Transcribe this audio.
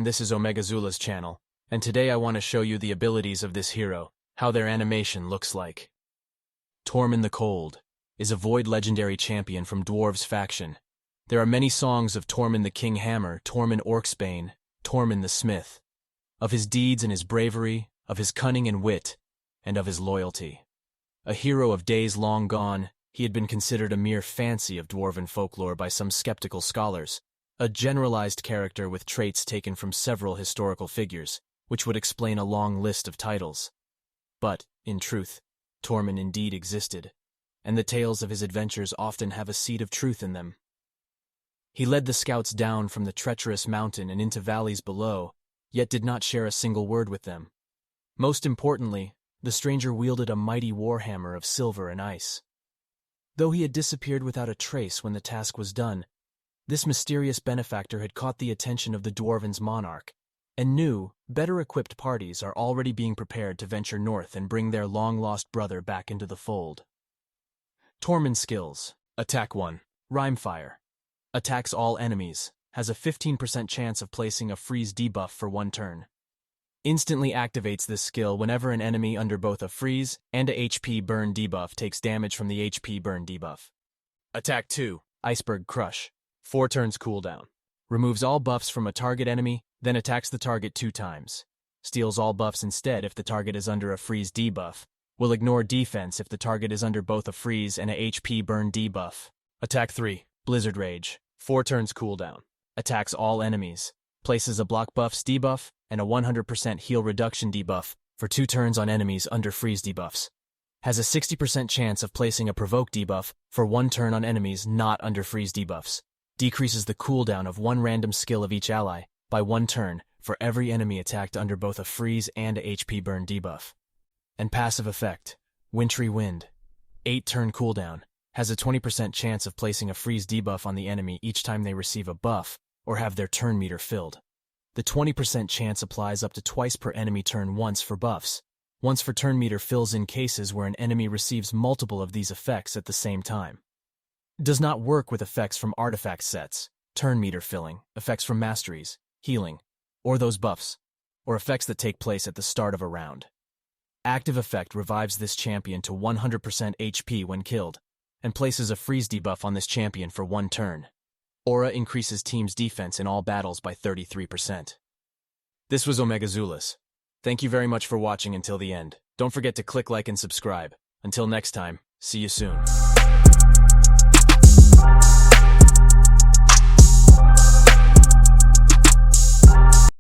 this is Omegazula's channel, and today I want to show you the abilities of this hero, how their animation looks like. Tormund the Cold is a Void legendary champion from Dwarves faction. There are many songs of Tormund the King Hammer, Tormund Orcsbane, Tormund the Smith, of his deeds and his bravery, of his cunning and wit, and of his loyalty. A hero of days long gone, he had been considered a mere fancy of dwarven folklore by some skeptical scholars, a generalized character with traits taken from several historical figures, which would explain a long list of titles. But, in truth, Tormund indeed existed, and the tales of his adventures often have a seed of truth in them. He led the scouts down from the treacherous mountain and into valleys below, yet did not share a single word with them. Most importantly, the stranger wielded a mighty warhammer of silver and ice. Though he had disappeared without a trace when the task was done, this mysterious benefactor had caught the attention of the Dwarven's monarch, and knew better-equipped parties are already being prepared to venture north and bring their long-lost brother back into the fold. Tormund skills. Attack 1. Rhymefire. Attacks all enemies. Has a 15% chance of placing a freeze debuff for 1 turn. Instantly activates this skill whenever an enemy under both a freeze and a HP burn debuff takes damage from the HP burn debuff. Attack 2. Iceberg Crush. 4 turns cooldown. Removes all buffs from a target enemy, then attacks the target 2 times. Steals all buffs instead if the target is under a freeze debuff. Will ignore defense if the target is under both a freeze and a HP burn debuff. Attack 3. Blizzard Rage. 4 turns cooldown. Attacks all enemies. Places a block buffs debuff and a 100% heal reduction debuff for 2 turns on enemies under freeze debuffs. Has a 60% chance of placing a provoke debuff for 1 turn on enemies not under freeze debuffs. Decreases the cooldown of 1 random skill of each ally by 1 turn for every enemy attacked under both a freeze and a HP burn debuff. And passive effect, Wintry Wind. 8 turn cooldown. Has a 20% chance of placing a freeze debuff on the enemy each time they receive a buff or have their turn meter filled. The 20% chance applies up to twice per enemy turn once for buffs. Once for turn meter fills in cases where an enemy receives multiple of these effects at the same time. Does not work with effects from artifact sets, turn meter filling, effects from masteries, healing, or those buffs, or effects that take place at the start of a round. Active effect revives this champion to 100% HP when killed, and places a freeze debuff on this champion for 1 turn. Aura increases team's defense in all battles by 33%. This was Omegazula's. Thank you very much for watching until the end. Don't forget to click like and subscribe. Until next time, see you soon.